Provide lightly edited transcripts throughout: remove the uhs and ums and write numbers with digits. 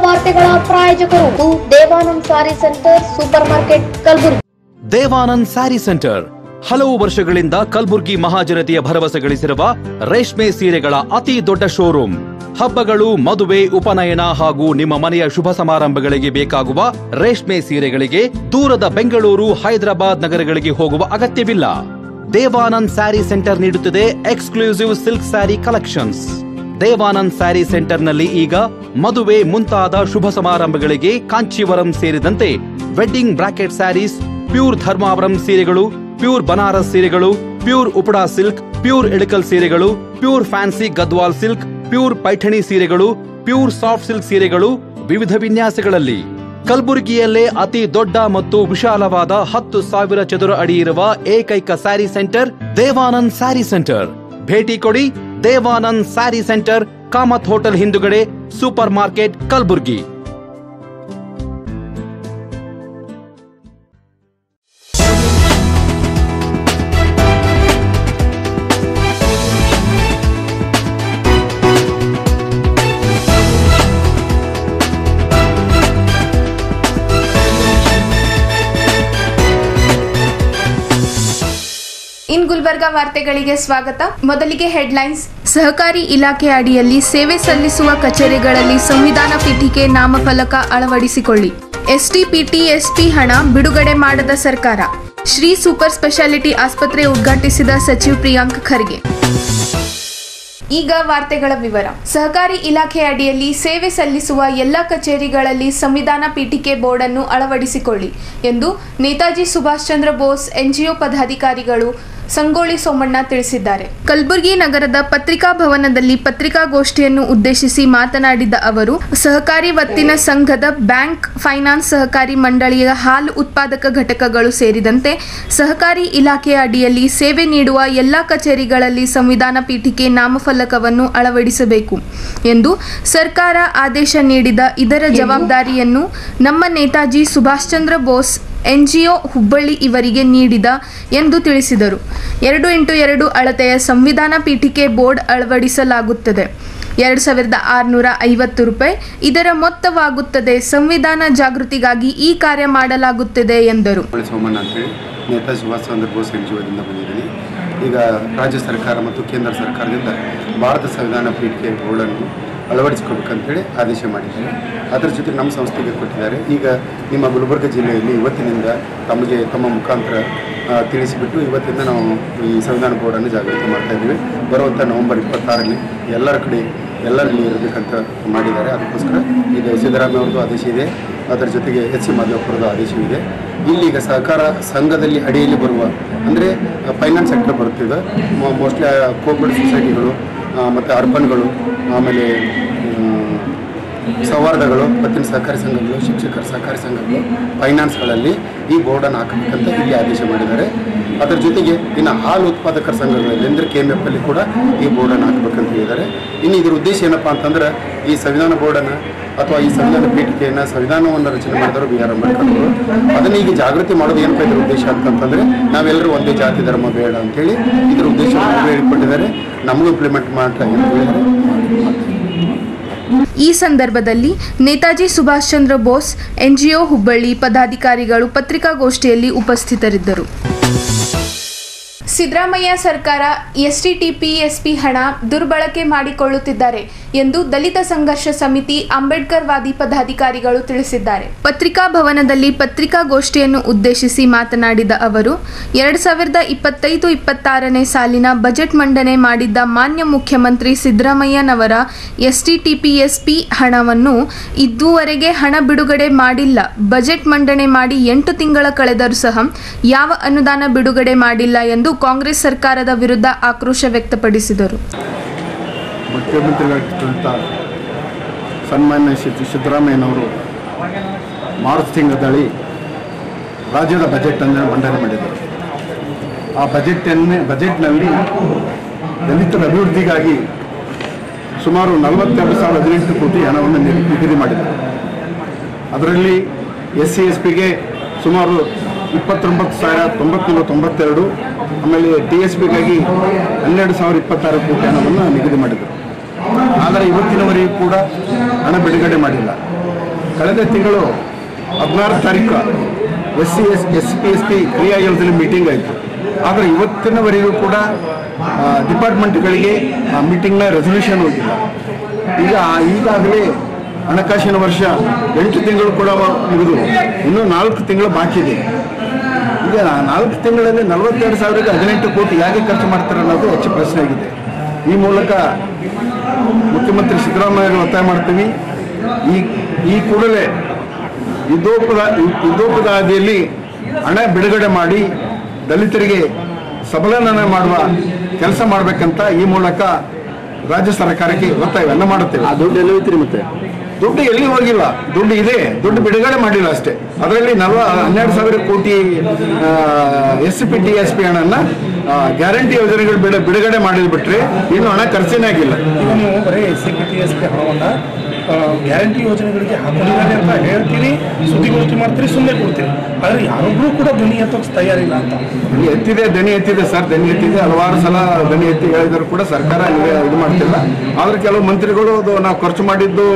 ವಾರ್ತೆಗಳ ಪ್ರಾಯೋಜಕರು Devanand sari centre super market Kalaburagi. Devanand sari centre ಹಲವು ವರ್ಷಗಳಿಂದ ಕಲಬುರ್ಗಿ ಮಹಾಜನತೆಯ ಭರವಸೆ ಗಳಿಸಿರುವ ರೇಷ್ಮೆ ಸೀರೆಗಳ ಅತಿ ದೊಡ್ಡ ಶೋರೂಮ್. ಹಬ್ಬಗಳು, ಮದುವೆ, ಉಪನಯನ ಹಾಗೂ ನಿಮ್ಮ ಮನೆಯ ಶುಭ ಸಮಾರಂಭಗಳಿಗೆ ಬೇಕಾಗುವ ರೇಷ್ಮೆ ಸೀರೆಗಳಿಗೆ ದೂರದ ಬೆಂಗಳೂರು, ಹೈದರಾಬಾದ್ ನಗರಗಳಿಗೆ ಹೋಗುವ ಅಗತ್ಯವಿಲ್ಲ. ದೇವಾನಂದ್ ಸ್ಯಾರಿ ಸೆಂಟರ್ ನೀಡುತ್ತಿದೆ exclusive silk sari collections. Devanand sari ಸೆಂಟರ್ನಲ್ಲಿ ಈಗ ಮದುವೆ ಮುಂತಾದ ಶುಭ ಸಮಾರಂಭಗಳಿಗೆ ಕಾಂಚೀವರಂ ಸೇರಿದಂತೆ wedding brocade saris, pure Dharmavaram ಸೀರೆಗಳು, ಪ್ಯೂರ್ ಬನಾರಸ್ ಸೀರೆಗಳು, pure Uppada silk, pure Ilkal ಸೀರೆಗಳು, pure fancy Gadwal silk, pure Paithani ಸೀರೆಗಳು, ಪ್ಯೂರ್ ಸಾಫ್ಟ್ ಸಿಲ್ಕ್ ಸೀರೆಗಳು ವಿವಿಧ ವಿನ್ಯಾಸಗಳಲ್ಲಿ. ಕಲಬುರಗಿಯಲ್ಲೇ ಅತಿ ದೊಡ್ಡ ಮತ್ತು ವಿಶಾಲವಾದ 10,000 ಚದುರ ಅಡಿ ಇರುವ ಏಕೈಕ ಸ್ಯಾರಿ ಸೆಂಟರ್ ದೇವಾನಂದ್ ಸ್ಯಾರಿ ಸೆಂಟರ್. ಭೇಟಿ ಕೊಡಿ. ದೇವಾನಂದ್ ಸ್ಯಾರಿ ಸೆಂಟರ್, ಕಾಮತ್ ಹೋಟೆಲ್ ಹಿಂದುಗಡೆ, ಸೂಪರ್ ಮಾರ್ಕೆಟ್, ಕಲಬುರ್ಗಿ. ಇನ್ ಗುಲ್ಬರ್ಗಾ ವಾರ್ತೆಗಳಿಗೆ ಸ್ವಾಗತ. ಮೊದಲಿಗೆ ಹೆಡ್ಲೈನ್ಸ್. ಸಹಕಾರಿ ಇಲಾಖೆ ಅಡಿಯಲ್ಲಿ ಸೇವೆ ಸಲ್ಲಿಸುವ ಕಚೇರಿಗಳಲ್ಲಿ ಸಂವಿಧಾನ ಪೀಠಿಕೆ ನಾಮಫಲಕ ಅಳವಡಿಸಿಕೊಳ್ಳಿ. ಎಸ್ಟಿಪಿಟಿಎಸ್ಪಿ ಹಣ ಬಿಡುಗಡೆ ಮಾಡದ ಸರ್ಕಾರ. ಶ್ರೀ ಸೂಪರ್ ಸ್ಪೆಷಾಲಿಟಿ ಆಸ್ಪತ್ರೆ ಉದ್ಘಾಟಿಸಿದ ಸಚಿವ ಪ್ರಿಯಾಂಕ್ ಖರ್ಗೆ. ಈಗ ವಾರ್ತೆಗಳ ವಿವರ. ಸಹಕಾರಿ ಇಲಾಖೆ ಅಡಿಯಲ್ಲಿ ಸೇವೆ ಸಲ್ಲಿಸುವ ಎಲ್ಲ ಕಚೇರಿಗಳಲ್ಲಿ ಸಂವಿಧಾನ ಪೀಠಿಕೆ ಬೋರ್ಡ್ ಅನ್ನು ಅಳವಡಿಸಿಕೊಳ್ಳಿ ಎಂದು ನೇತಾಜಿ ಸುಭಾಷ್ ಚಂದ್ರ ಬೋಸ್ ಎನ್ಜಿಒ ಪದಾಧಿಕಾರಿಗಳು ಸಂಗೊಳ್ಳಿ ಸೋಮಣ್ಣ ತಿಳಿಸಿದ್ದಾರೆ. ಕಲಬುರಗಿ ನಗರದ ಪತ್ರಿಕಾ ಭವನದಲ್ಲಿ ಪತ್ರಿಕಾಗೋಷ್ಠಿಯನ್ನು ಉದ್ದೇಶಿಸಿ ಮಾತನಾಡಿದ ಅವರು, ಸಹಕಾರಿ ವತ್ತಿನ ಸಂಘದ ಬ್ಯಾಂಕ್, ಫೈನಾನ್ಸ್, ಸಹಕಾರಿ ಮಂಡಳಿಯ ಹಾಲು ಉತ್ಪಾದಕ ಘಟಕಗಳು ಸೇರಿದಂತೆ ಸಹಕಾರಿ ಇಲಾಖೆಯ ಅಡಿಯಲ್ಲಿ ಸೇವೆ ನೀಡುವ ಎಲ್ಲ ಕಚೇರಿಗಳಲ್ಲಿ ಸಂವಿಧಾನ ಪೀಠಿಕೆ ನಾಮಫಲಕವನ್ನು ಅಳವಡಿಸಬೇಕು ಎಂದು ಸರ್ಕಾರ ಆದೇಶ ನೀಡಿದ ಇದರ ಜವಾಬ್ದಾರಿಯನ್ನು ನಮ್ಮ ನೇತಾಜಿ ಸುಭಾಷ್ ಚಂದ್ರ ಬೋಸ್ ಎನ್ಜಿಒ ಹುಬ್ಬಳ್ಳಿ ಇವರಿಗೆ ನೀಡಿದ ಎಂದು ತಿಳಿಸಿದರು. 2x2 ಅಳತೆಯ ಸಂವಿಧಾನ ಪೀಠಿಕೆ ಬೋರ್ಡ್ ಅಳವಡಿಸಲಾಗುತ್ತದೆ. 2,650 ರೂಪಾಯಿ ಇದರ ಮೊತ್ತವಾಗುತ್ತದೆ. ಸಂವಿಧಾನ ಜಾಗೃತಿಗಾಗಿ ಈ ಕಾರ್ಯ ಮಾಡಲಾಗುತ್ತದೆ ಎಂದರು. ನೇತಾಜಿ ಸುಭಾಷ್ ಚಂದ್ರ ಬೋಸ್ ಎನ್ಜಿಒದಿಂದ ಬಂದಿದ್ದೀನಿ. ಈಗ ರಾಜ್ಯ ಸರ್ಕಾರ ಮತ್ತು ಕೇಂದ್ರ ಸರ್ಕಾರದಿಂದ ಭಾರತ ಸಂವಿಧಾನ ಪೀಠಿಕೆ ಬೋರ್ಡನ್ನು ಅಳವಡಿಸಿಕೊಡ್ಬೇಕಂತೇಳಿ ಆದೇಶ ಮಾಡಿದ್ದಾರೆ. ಅದರ ಜೊತೆ ನಮ್ಮ ಸಂಸ್ಥೆಗೆ ಕೊಟ್ಟಿದ್ದಾರೆ. ಈಗ ನಿಮ್ಮ ಗುಲ್ಬರ್ಗ ಜಿಲ್ಲೆಯಲ್ಲಿ ಇವತ್ತಿನಿಂದ ತಮ್ಮ ಮುಖಾಂತರ ತಿಳಿಸಿಬಿಟ್ಟು ಇವತ್ತಿಂದ ನಾವು ಈ ಸಂವಿಧಾನ ಬೋರ್ಡನ್ನು ಜಾಗೃತಿ ಮಾಡ್ತಾ ಇದ್ದೀವಿ. ಬರುವಂಥ ನವೆಂಬರ್ 26ರಲ್ಲಿ ಎಲ್ಲರಲ್ಲಿ ಇರಬೇಕಂತ ಮಾಡಿದ್ದಾರೆ. ಅದಕ್ಕೋಸ್ಕರ ಈಗ ಸಿದ್ದರಾಮಯ್ಯ ಅವ್ರದ್ದು ಆದೇಶ ಇದೆ, ಅದರ ಜೊತೆಗೆ ಎಚ್ ಸಿ ಮಾದೇವಪುರದ ಆದೇಶವಿದೆ. ಇಲ್ಲಿಗ ಸಹಕಾರ ಸಂಘದಲ್ಲಿ ಅಡಿಯಲ್ಲಿ ಬರುವ ಅಂದರೆ ಫೈನಾನ್ಸ್ ಸೆಕ್ಟರ್ ಬರುತ್ತಿದೆ. ಮೋಸ್ಟ್ಲಿ ಕೋಆಪರೇಟಿವ್ ಸೊಸೈಟಿಗಳು ಮತ್ತು ಅರ್ಬನ್ಗಳು, ಆಮೇಲೆ ಸೌಹಾರ್ದಗಳು, ಪತ್ತಿನ ಸಹಕಾರಿ ಸಂಘಗಳು, ಶಿಕ್ಷಕರ ಸಹಕಾರಿ ಸಂಘಗಳು, ಫೈನಾನ್ಸ್ಗಳಲ್ಲಿ ಈ ಬೋರ್ಡನ್ನು ಹಾಕಬೇಕಂತ ಇಲ್ಲಿ ಆದೇಶ ಮಾಡಿದ್ದಾರೆ. ಅದರ ಜೊತೆಗೆ ಇನ್ನು ಹಾಲು ಉತ್ಪಾದಕರ ಸಂಘಗಳಲ್ಲಿ ಅಂದರೆ KMF ಅಲ್ಲಿ ಕೂಡ ಈ ಬೋರ್ಡನ್ನು ಹಾಕಬೇಕಂತ ಹೇಳಿದ್ದಾರೆ. ಇನ್ನು ಇದರ ಉದ್ದೇಶ ಏನಪ್ಪ ಅಂತಂದ್ರೆ ಈ ಸಂವಿಧಾನ ಬೋರ್ಡನ್ನು ಅಥವಾ ಈ ಸಂವಿಧಾನ ಪೀಠಿಕೆಯನ್ನು ಸಂವಿಧಾನವನ್ನು ರಚನೆ ಮಾಡಿದವರು BR ಅಂಬೇಡ್ಕರ್ ಅವರು. ಅದನ್ನು ಈಗ ಜಾಗೃತಿ ಮಾಡೋದು ಏನಪ್ಪ ಇದರ ಉದ್ದೇಶ ಅಂತಂತಂದರೆ ನಾವೆಲ್ಲರೂ ಒಂದೇ ಜಾತಿ ಧರ್ಮ ಬೇಡ ಅಂತೇಳಿ ಇದರ ಉದ್ದೇಶವನ್ನು ಹೇಳಿಕೊಟ್ಟಿದ್ದಾರೆ. ನಮಗೂ ಇಂಪ್ಲಿಮೆಂಟ್ ಮಾಡ್ತಾ ಅಂತ ಹೇಳಿದ್ದಾರೆ. ಈ ಸಂದರ್ಭದಲ್ಲಿ ನೇತಾಜಿ ಸುಭಾಷ್ ಚಂದ್ರ ಬೋಸ್ ಎನ್ಜಿಒ ಹುಬ್ಬಳ್ಳಿ ಪದಾಧಿಕಾರಿಗಳು ಪತ್ರಿಕಾಗೋಷ್ಠಿಯಲ್ಲಿ ಉಪಸ್ಥಿತರಿದ್ದರು. ಸಿದ್ದರಾಮಯ್ಯ ಸರ್ಕಾರ ಎಸ್ಟಿಟಿಪಿಎಸ್ಪಿ ಹಣ ದುರ್ಬಳಕೆ ಮಾಡಿಕೊಳ್ಳುತ್ತಿದ್ದಾರೆ ಎಂದು ದಲಿತ ಸಂಘರ್ಷ ಸಮಿತಿ ಅಂಬೇಡ್ಕರ್ ವಾದಿ ಪದಾಧಿಕಾರಿಗಳು ತಿಳಿಸಿದ್ದಾರೆ. ಪತ್ರಿಕಾ ಭವನದಲ್ಲಿ ಪತ್ರಿಕಾಗೋಷ್ಠಿಯನ್ನು ಉದ್ದೇಶಿಸಿ ಮಾತನಾಡಿದ ಅವರು, 2025-26ನೇ ಸಾಲಿನ ಬಜೆಟ್ ಮಂಡನೆ ಮಾಡಿದ್ದ ಮಾನ್ಯ ಮುಖ್ಯಮಂತ್ರಿ ಸಿದ್ದರಾಮಯ್ಯನವರ ಎಸ್ಟಿಟಿಪಿಎಸ್ಪಿ ಹಣವನ್ನು ಇದುವರೆಗೆ ಹಣ ಬಿಡುಗಡೆ ಮಾಡಿಲ್ಲ. ಬಜೆಟ್ ಮಂಡನೆ ಮಾಡಿ 8 ತಿಂಗಳ ಕಳೆದರೂ ಸಹ ಯಾವ ಅನುದಾನ ಬಿಡುಗಡೆ ಮಾಡಿಲ್ಲ ಎಂದು ಕಾಂಗ್ರೆಸ್ ಸರ್ಕಾರದ ವಿರುದ್ಧ ಆಕ್ರೋಶ ವ್ಯಕ್ತಪಡಿಸಿದರು. ಮುಖ್ಯಮಂತ್ರಿಗಳಾಗಿದ್ದಂಥ ಸನ್ಮಾನ್ಯ ಸಿದ್ದರಾಮಯ್ಯನವರು ಮಾರ್ಚ್ ತಿಂಗಳಲ್ಲಿ ರಾಜ್ಯದ ಬಜೆಟನ್ನು ಮಂಡನೆ ಮಾಡಿದರು. ಆ ಬಜೆಟ್ನಲ್ಲಿ ದಲಿತರ ಅಭಿವೃದ್ಧಿಗಾಗಿ ಸುಮಾರು 42,018 ಕೋಟಿ ಹಣವನ್ನು ನಿಗದಿ ಮಾಡಿದರು. ಅದರಲ್ಲಿ SC/SPಗೆ ಸುಮಾರು 29,992, ಆಮೇಲೆ TSPಗಾಗಿ 12,026 ಕೋಟಿ ಹಣವನ್ನು ನಿಗದಿ ಮಾಡಿದರು. ಆ ಆದರೆ ಇವತ್ತಿನವರೆಗೂ ಕೂಡ ಹಣ ಬಿಡುಗಡೆ ಮಾಡಿಲ್ಲ. ಕಳೆದ ತಿಂಗಳು 16 ತಾರೀಕು SC/ST ಕ್ರಿಯಾ ಯೋಜನೆ ಮೀಟಿಂಗ್ ಆಯಿತು. ಆದರೆ ಇವತ್ತಿನವರೆಗೂ ಕೂಡ ಡಿಪಾರ್ಟ್ಮೆಂಟ್ಗಳಿಗೆ ಆ ಮೀಟಿಂಗ್ನ ರೆಸಲ್ಯೂಷನ್ ಹೋಗಿಲ್ಲ. ಈಗಾಗಲೇ ಹಣಕಾಸಿನ ವರ್ಷ 8 ತಿಂಗಳು ಕೂಡ ಮುಗಿದು ಇನ್ನೂ 4 ತಿಂಗಳು ಬಾಕಿ ಇದೆ. ಈಗ 4 ತಿಂಗಳಲ್ಲಿ 42,018 ಕೋಟಿ ಯಾಕೆ ಖರ್ಚು ಮಾಡ್ತಾರೆ ಅನ್ನೋದು ಹೆಚ್ಚು ಪ್ರಶ್ನೆ ಆಗಿದೆ. ಈ ಮೂಲಕ ಮುಖ್ಯಮಂತ್ರಿ ಸಿದ್ದರಾಮಯ್ಯ ಒತ್ತಾಯ ಮಾಡ್ತೀವಿ, ಈ ಕೂಡಲೇ ಯುದ್ಧೋಪದಾದಿಯಲ್ಲಿ ಹಣ ಬಿಡುಗಡೆ ಮಾಡಿ ದಲಿತರಿಗೆ ಸಬಲೀಕರಣ ಮಾಡುವ ಕೆಲಸ ಮಾಡಬೇಕಂತ ಈ ಮೂಲಕ ರಾಜ್ಯ ಸರ್ಕಾರಕ್ಕೆ ಒತ್ತಾಯವನ್ನು ಮಾಡುತ್ತೇವೆ. ಆ ದುಡ್ಡು ಎಲ್ಲಿ ಹೋಯ್ತಿರಿ? ಮತ್ತೆ ದುಡ್ಡು ಎಲ್ಲಿ ಹೋಗಿಲ್ಲ, ದುಡ್ಡು ಇದೆ, ದುಡ್ಡು ಬಿಡುಗಡೆ ಮಾಡಿಲ್ಲ ಅಷ್ಟೇ. ಅದರಲ್ಲಿ 12,000 ಕೋಟಿ SC/TSP ಹಣನ ಗ್ಯಾರಂಟಿ ಯೋಜನೆಗಳು ಬಿಡುಗಡೆ ಮಾಡಿದ್ ಬಿಟ್ರೆ ಇನ್ನು ಹಣ ಖರ್ಚೇನೇ ಆಗಿಲ್ಲ. ಈಗ ನೀವು ಬರೀ SC/TSP ಹಣವನ್ನು ಗ್ಯಾರಂಟಿ ಯೋಜನೆಗಳಿಗೆ ಹಾಕೊಂಡಿದ್ದಾರೆ ಅಂತ ಹೇಳ್ತೀರಿ, ಸುದ್ದಿಗೋಷ್ಠಿ ಮಾಡ್ತೀರಿ, ಸುಮ್ಮನೆ ಕೊಡ್ತೀರಿ. ಆದರೆ ಯಾರೊಬ್ಬರು ಕೂಡ ಧ್ವನಿ ಎತ್ತೋಕೆ ತಯಾರಿಲ್ಲ ಅಂತ. ದನಿ ಎತ್ತಿದೆ ಸರ್, ದನಿ ಎತ್ತಿದೆ. ಹಲವಾರು ಸಲ ದನಿ ಎತ್ತಿ ಹೇಳಿದ್ರು ಕೂಡ ಸರ್ಕಾರ ಇದು ಮಾಡ್ತಿಲ್ಲ. ಆದ್ರೆ ಕೆಲವು ಮಂತ್ರಿಗಳು ನಾವು ಖರ್ಚು ಮಾಡಿದ್ದು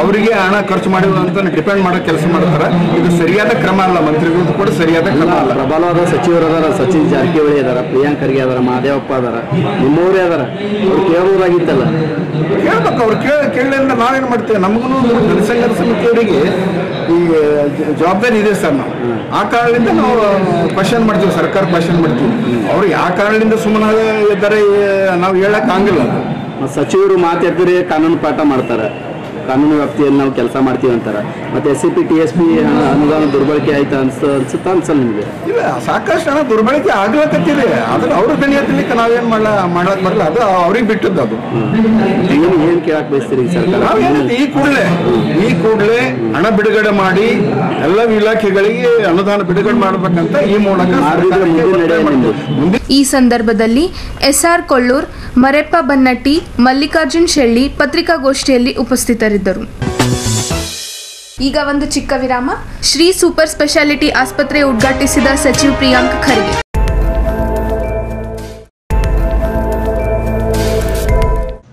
ಅವರಿಗೆ ಹಣ ಖರ್ಚು ಮಾಡಿದ್ದು ಅಂತ ಡಿಪೆಂಡ್ ಮಾಡೋ ಕೆಲಸ ಮಾಡ್ತಾರೆ. ಇದು ಸರಿಯಾದ ಕ್ರಮ ಅಲ್ಲ, ಮಂತ್ರಿಗಳು ಕೂಡ ಸರಿಯಾದ ಕ್ರಮ ಅಲ್ಲ. ಪ್ರಬಲವಾದ ಸಚಿವರು ಅದಾರ, ಸಚಿನ್ ಜಾರಕಿಹೊಳಿ ಅದಾರ, ಪ್ರಿಯಾಂಕ್ ಖರ್ಗೆ ಅದಾರ, ಮಹದೇವಪ್ಪ ಅದಾರ, ನಿಮ್ಮವರೇ ಅದಾರ, ಅವ್ರು ಕೇಳಬಹುದಾಗಿತ್ತಲ್ಲ. ಕೇಳ್ಬೇಕು, ಅವ್ರು ಕೇಳಲಿಲ್ಲ ನಾವೇನು ಮಾಡ್ತೇವೆ? ನಮಗೂ ಜನಸಂಘರ್ಷ ಸಮಿತಿಯವರಿಗೆ ಈ ಜವಾಬ್ದಾರಿ ಇದೆ ಸರ್. ನಾವು ಆ ಕಾರಣದಿಂದ ನಾವು ಕ್ವಶನ್ ಮಾಡ್ತೀವಿ, ಸರ್ಕಾರ ಕ್ವಶನ್ ಮಾಡ್ತೀವಿ. ಅವ್ರು ಯಾವ ಕಾರಣದಿಂದ ಸುಮ್ಮನೆ ಇದ್ದಾರೆ ನಾವು ಹೇಳಕ್ ಆಗಿಲ್ಲ. ಸಚಿವರು ಮಾತಾಡ್ತಾರೆ, ಕಾನೂನು ಪಾಠ ಮಾಡ್ತಾರೆ, ಕಾನೂನು ವ್ಯಾಪ್ತಿಯಲ್ಲಿ ನಾವು ಕೆಲಸ ಮಾಡ್ತೀವಿ ಅಂತಾರೆ. ಮತ್ತೆ SC/TSP ಅನುದಾನ ದುರ್ಬಳಕೆ ಆಯ್ತು ಅನ್ಸುತ್ತಾ ಅನ್ಸಲ್ಲ ನಿಮಗೆ? ಇಲ್ಲ, ಸಾಕಷ್ಟು ಹಣ ದುರ್ಬಳಕೆ ಆಗ್ಲಕತ್ತಿದೆ. ಆದ್ರೆ ಅವ್ರ ದನಿ ಎತ್ತಲಿಕ್ಕೆ ನಾವೇನ್ ಮಾಡಕ್ ಬರಲ್ಲ, ಅದು ಅವ್ರಿಗೆ ಬಿಟ್ಟದ್ದು. ಅದು ಏನ್ ಕೇಳಕ್ ಬಯಸ್ತೀರಿ ಸರ್ಕಾರ? ನಾವೇನಂತ ಈ ಕೂಡಲೇ ಹಣ ಬಿಡುಗಡೆ ಮಾಡಿ ಎಲ್ಲ ಇಲಾಖೆಗಳಿಗೆ ಅನುದಾನ ಬಿಡುಗಡೆ ಮಾಡ್ಬೇಕಂತ ಈ ಮೂಲಕ ಈ ಸಂದರ್ಭದಲ್ಲಿ SR ಕೊಳ್ಳೂರ್, ಮರೆಪ್ಪ ಬನ್ನಟ್ಟಿ, ಮಲ್ಲಿಕಾರ್ಜುನ್ ಶೆಳ್ಳಿ ಪತ್ರಿಕಾಗೋಷ್ಠಿಯಲ್ಲಿ ಉಪಸ್ಥಿತರಿದ್ದರು. ಈಗ ಒಂದು ಚಿಕ್ಕ ವಿರಾಮ. ಶ್ರೀ ಸೂಪರ್ ಸ್ಪೆಷಾಲಿಟಿ ಆಸ್ಪತ್ರೆ ಉದ್ಘಾಟಿಸಿದ ಸಚಿವ ಪ್ರಿಯಾಂಕ್ ಖರ್ಗೆ.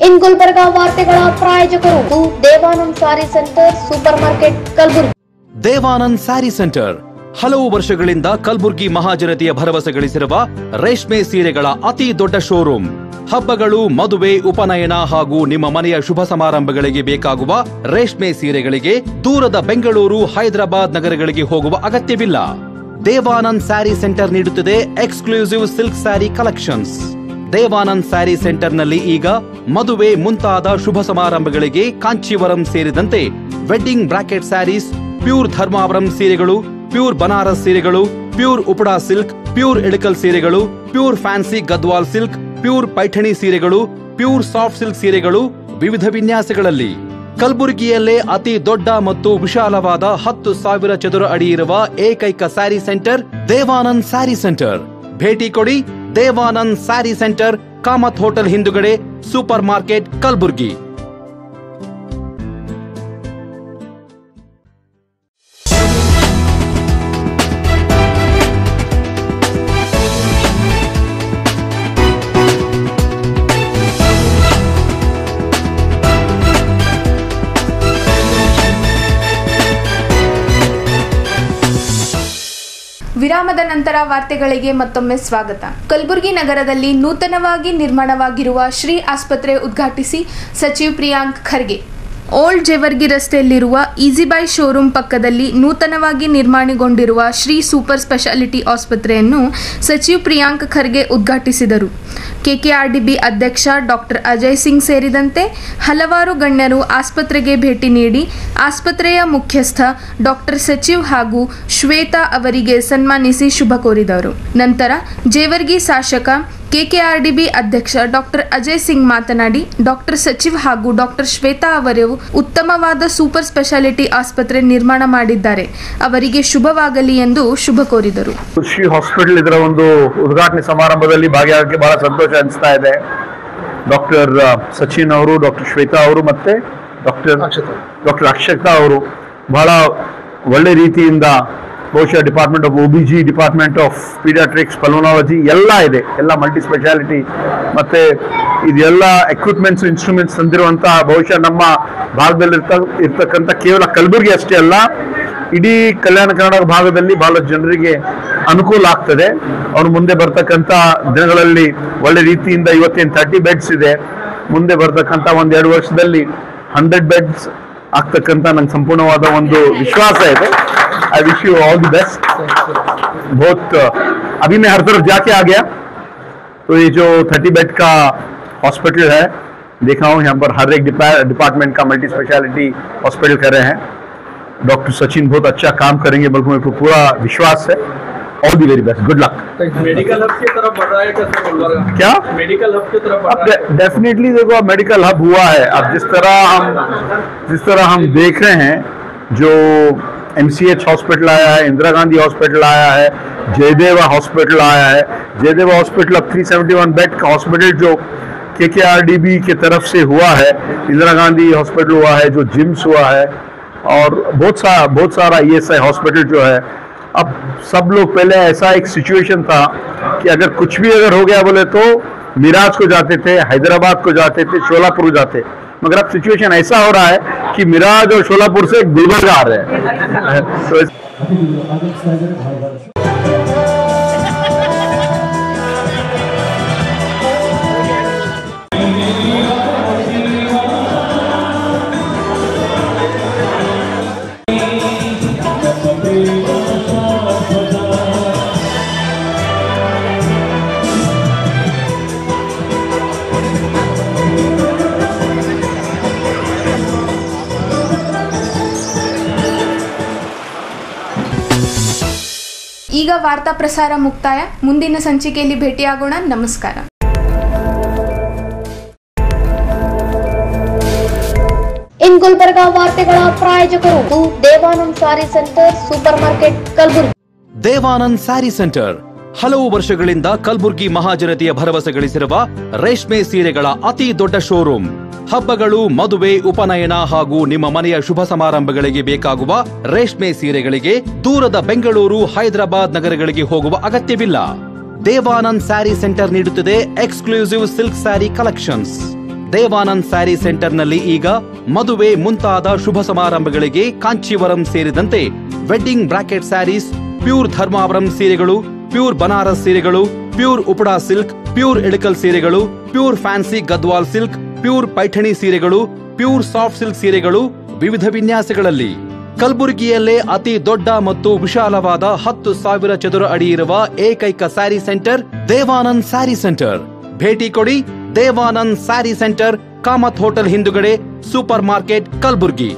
ಇನ್ ಗುಲ್ಬರ್ಗಾ ವಾರ್ತೆಗಳ ಪ್ರಾಯೋಜಕರು Devanand sari centre super market Kalaburagi. Devanand sari centre ಹಲವು ವರ್ಷಗಳಿಂದ ಕಲಬುರ್ಗಿ ಮಹಾಜನತೆಯ ಭರವಸೆ ಗಳಿಸಿರುವ ರೇಷ್ಮೆ ಸೀರೆಗಳ ಅತಿ ದೊಡ್ಡ ಶೋರೂಮ್. ಹಬ್ಬಗಳು, ಮದುವೆ, ಉಪನಯನ ಹಾಗೂ ನಿಮ್ಮ ಮನೆಯ ಶುಭ ಸಮಾರಂಭಗಳಿಗೆ ಬೇಕಾಗುವ ರೇಷ್ಮೆ ಸೀರೆಗಳಿಗೆ ದೂರದ ಬೆಂಗಳೂರು, ಹೈದರಾಬಾದ್ ನಗರಗಳಿಗೆ ಹೋಗುವ ಅಗತ್ಯವಿಲ್ಲ. ದೇವಾನಂದ್ ಸ್ಯಾರಿ ಸೆಂಟರ್ ನೀಡುತ್ತಿದೆ exclusive silk sari collections. Devanand sari ಸೆಂಟರ್ನಲ್ಲಿ ಈಗ ಮದುವೆ ಮುಂತಾದ ಶುಭ ಸಮಾರಂಭಗಳಿಗೆ ಕಾಂಚೀವರಂ ಸೇರಿದಂತೆ wedding brocade saris, pure Dharmavaram ಸೀರೆಗಳು, ಪ್ಯೂರ್ ಬನಾರಸ್ ಸೀರೆಗಳು, pure Uppada silk, pure Ilkal ಸೀರೆಗಳು, pure fancy Gadwal silk, pure Paithani ಸೀರೆಗಳು, ಪ್ಯೂರ್ ಸಾಫ್ಟ್ ಸಿಲ್ಕ್ ಸೀರೆಗಳು ವಿವಿಧ ವಿನ್ಯಾಸಗಳಲ್ಲಿ. ಕಲಬುರಗಿಯಲ್ಲೇ ಅತಿ ದೊಡ್ಡ ಮತ್ತು ವಿಶಾಲವಾದ 10,000 ಚದುರ ಅಡಿ ಇರುವ ಏಕೈಕ ಸ್ಯಾರಿ ಸೆಂಟರ್ ದೇವಾನಂದ್ ಸ್ಯಾರಿ ಸೆಂಟರ್. ಭೇಟಿ ಕೊಡಿ. ದೇವಾನಂದ್ ಸ್ಯಾರಿ ಸೆಂಟರ್, ಕಾಮತ್ ಹೋಟೆಲ್ ಹಿಂದುಗಡೆ, ಸೂಪರ್ ಮಾರ್ಕೆಟ್, ಕಲಬುರ್ಗಿ. ವಿರಾಮದ ನಂತರ ವಾರ್ತೆಗಳಿಗೆ ಮತ್ತೊಮ್ಮೆ ಸ್ವಾಗತ. ಕಲಬುರಗಿ ನಗರದಲ್ಲಿ ನೂತನವಾಗಿ ನಿರ್ಮಾಣವಾಗಿರುವ ಶ್ರೀ ಆಸ್ಪತ್ರೆ ಉದ್ಘಾಟಿಸಿ ಸಚಿವ ಪ್ರಿಯಾಂಕ್ ಖರ್ಗೆ. ಓಲ್ಡ್ ಜೇವರ್ಗಿ ರಸ್ತೆಯಲ್ಲಿರುವ ಈಸಿಬೈ ಶೋರೂಮ್ ಪಕ್ಕದಲ್ಲಿ ನೂತನವಾಗಿ ನಿರ್ಮಾಣಗೊಂಡಿರುವ ಶ್ರೀ ಸೂಪರ್ ಸ್ಪೆಷಾಲಿಟಿ ಆಸ್ಪತ್ರೆಯನ್ನು ಸಚಿವ ಪ್ರಿಯಾಂಕ್ ಖರ್ಗೆ ಉದ್ಘಾಟಿಸಿದರು. KKRDB ಅಧ್ಯಕ್ಷ ಡಾಕ್ಟರ್ ಅಜಯ್ ಸಿಂಗ್ ಸೇರಿದಂತೆ ಹಲವಾರು ಗಣ್ಯರು ಆಸ್ಪತ್ರೆಗೆ ಭೇಟಿ ನೀಡಿ ಆಸ್ಪತ್ರೆಯ ಮುಖ್ಯಸ್ಥ ಡಾಕ್ಟರ್ ಸಚಿವ್ ಹಾಗೂ ಶ್ವೇತಾ ಅವರಿಗೆ ಸನ್ಮಾನಿಸಿ ಶುಭ ಕೋರಿದರು. ನಂತರ ಜೇವರ್ಗಿ ಶಾಸಕ KKRDB ಅಧ್ಯಕ್ಷ ಡಾಕ್ಟರ್ ಅಜಯ್ ಸಿಂಗ್ ಮಾತನಾಡಿ, ಡಾಕ್ಟರ್ ಸಚಿವ್ ಹಾಗೂ ಡಾಕ್ಟರ್ ಶ್ವೇತಾ ಅವರು ಉತ್ತಮವಾದ ಸೂಪರ್ ಸ್ಪೆಷಾಲಿಟಿ ಆಸ್ಪತ್ರೆ ನಿರ್ಮಾಣ ಮಾಡಿದ್ದಾರೆ, ಅವರಿಗೆ ಶುಭವಾಗಲಿ ಎಂದು ಶುಭ ಕೋರಿದರು. ಶ್ರೀ ಹಾಸ್ಪಿಟಲ್ ಇದರ ಒಂದು ಉದ್ಘಾಟನೆ ಸಮಾರಂಭದಲ್ಲಿ ಭಾಗಿಯಾಗಿ ಬಹಳ ಸಂತೋಷ ಅನಿಸ್ತಾ ಇದೆ. ಡಾಕ್ಟರ್ ಸಚಿನ್ ಅವರು, ಡಾಕ್ಟರ್ ಶ್ವೇತಾ ಅವರು ಮತ್ತೆ ಡಾಕ್ಟರ್ ಅಕ್ಷತಾ ಅವರು ಬಹಳ ಒಳ್ಳೆ ರೀತಿಯಿಂದ ಬಹುಶಃ department of OBG, department of paediatrics, ಪಲ್ಮನಾಲಜಿ ಎಲ್ಲ ಇದೆ, ಎಲ್ಲ ಮಲ್ಟಿ ಸ್ಪೆಷಾಲಿಟಿ ಮತ್ತು ಇದೆಲ್ಲ ಎಕ್ವಿಪ್ಮೆಂಟ್ಸ್, ಇನ್ಸ್ಟ್ರೂಮೆಂಟ್ಸ್ ತಂದಿರುವಂತಹ ಬಹುಶಃ ನಮ್ಮ ಭಾಗದಲ್ಲಿ ಇರ್ತಕ್ಕಂಥ ಕೇವಲ ಕಲಬುರಗಿ ಅಷ್ಟೇ ಅಲ್ಲ, ಇಡೀ ಕಲ್ಯಾಣ ಕರ್ನಾಟಕ ಭಾಗದಲ್ಲಿ ಬಹಳಷ್ಟು ಜನರಿಗೆ ಅನುಕೂಲ ಆಗ್ತದೆ. ಅವ್ರು ಮುಂದೆ ಬರ್ತಕ್ಕಂಥ ದಿನಗಳಲ್ಲಿ ಒಳ್ಳೆ ರೀತಿಯಿಂದ ಇವತ್ತೇನು 30 ಬೆಡ್ಸ್ ಇದೆ, ಮುಂದೆ ಬರ್ತಕ್ಕಂಥ 1-2 ವರ್ಷದಲ್ಲಿ 100 ಬೆಡ್ಸ್ ಆಗ್ತಕ್ಕಂಥ ನಂಗೆ ಸಂಪೂರ್ಣವಾದ ಒಂದು ವಿಶ್ವಾಸ ಇದೆ. I wish you all the best. बहुत अभी मैं हर तरफ जाके आ गया, तो ये जो 30 बेड का हॉस्पिटल है देखा हूँ, यहाँ पर हर एक डिपार्टमेंट का मल्टी स्पेशलिटी हॉस्पिटल कर रहे हैं. डॉक्टर सचिन बहुत अच्छा काम करेंगे, बल्कि मेरे को पूरा विश्वास है. All the very best, good luck. Medical hub की तरफ बढ़ रहा है क्या? मेडिकल हब की तरफ डेफिनेटली देखो, अब मेडिकल हब हुआ है. अब जिस तरह हम देख रहे हैं, जो MCH हॉस्पिटल आया है, इंदिरा गांधी हॉस्पिटल आया है, जयदेवा हॉस्पिटल आया है. जयदेवा हॉस्पिटल अब 371 बेड का हॉस्पिटल जो KKRDB की तरफ से हुआ है, इंदिरा गांधी हॉस्पिटल हुआ है, जो जिम्स हुआ है, और बहुत सारा ESI हॉस्पिटल जो है. अब सब लोग, पहले ऐसा एक सिचुएशन था कि अगर कुछ भी हो गया बोले तो मिराज को जाते थे, हैदराबाद को जाते थे, शोलापुर जाते, मगर अब सिचुएशन ऐसा हो रहा है कि मिराज और शोलापुर से गुलबर्गा आ रहे हैं. तो ಈಗ ವಾರ್ತಾ ಪ್ರಸಾರ ಮುಕ್ತಾಯ. ಮುಂದಿನ ಸಂಚಿಕೆಯಲ್ಲಿ ಭೇಟಿಯಾಗೋಣ. ನಮಸ್ಕಾರ. ಇನ್ ಗುಲ್ಬರ್ಗಾ ವಾರ್ತೆಗಳ ಪ್ರಾಯೋಜಕರು Devanand sari centre, super market, Kalaburagi. Devanand sari centre ಹಲವು ವರ್ಷಗಳಿಂದ ಕಲಬುರ್ಗಿ ಮಹಾಜನತೆಯ ಭರವಸೆ ಗಳಿಸಿರುವ ರೇಷ್ಮೆ ಸೀರೆಗಳ ಅತಿ ದೊಡ್ಡ ಶೋರೂಮ್. ಹಬ್ಬಗಳು, ಮದುವೆ, ಉಪನಯನ ಹಾಗೂ ನಿಮ್ಮ ಮನೆಯ ಶುಭ ಸಮಾರಂಭಗಳಿಗೆ ಬೇಕಾಗುವ ರೇಷ್ಮೆ ಸೀರೆಗಳಿಗೆ ದೂರದ ಬೆಂಗಳೂರು, ಹೈದರಾಬಾದ್ ನಗರಗಳಿಗೆ ಹೋಗುವ ಅಗತ್ಯವಿಲ್ಲ. ದೇವಾನಂದ್ ಸ್ಯಾರಿ ಸೆಂಟರ್ ನೀಡುತ್ತಿದೆ exclusive silk sari collections. Devanand sari ಸೆಂಟರ್ನಲ್ಲಿ ಈಗ ಮದುವೆ ಮುಂತಾದ ಶುಭ ಸಮಾರಂಭಗಳಿಗೆ ಕಾಂಚೀವರಂ ಸೇರಿದಂತೆ wedding brocade saris, pure Dharmavaram ಸೀರೆಗಳು, ಪ್ಯೂರ್ ಬನಾರಸ್ ಸೀರೆಗಳು, pure Uppada silk, pure Ilkal ಸೀರೆಗಳು, pure fancy Gadwal silk, pure Paithani ಸೀರೆಗಳು, ಪ್ಯೂರ್ ಸಾಫ್ಟ್ ಸಿಲ್ಕ್ ಸೀರೆಗಳು ವಿವಿಧ ವಿನ್ಯಾಸಗಳಲ್ಲಿ. ಕಲಬುರಗಿಯಲ್ಲೇ ಅತಿ ದೊಡ್ಡ ಮತ್ತು ವಿಶಾಲವಾದ 10,000 ಚದುರ ಅಡಿ ಇರುವ ಏಕೈಕ ಸ್ಯಾರಿ ಸೆಂಟರ್ ದೇವಾನಂದ್ ಸ್ಯಾರಿ ಸೆಂಟರ್. ಭೇಟಿ ಕೊಡಿ. ದೇವಾನಂದ್ ಸ್ಯಾರಿ ಸೆಂಟರ್, ಕಾಮತ್ ಹೋಟೆಲ್ ಹಿಂದುಗಡೆ, ಸೂಪರ್ ಮಾರ್ಕೆಟ್, ಕಲಬುರಗಿ.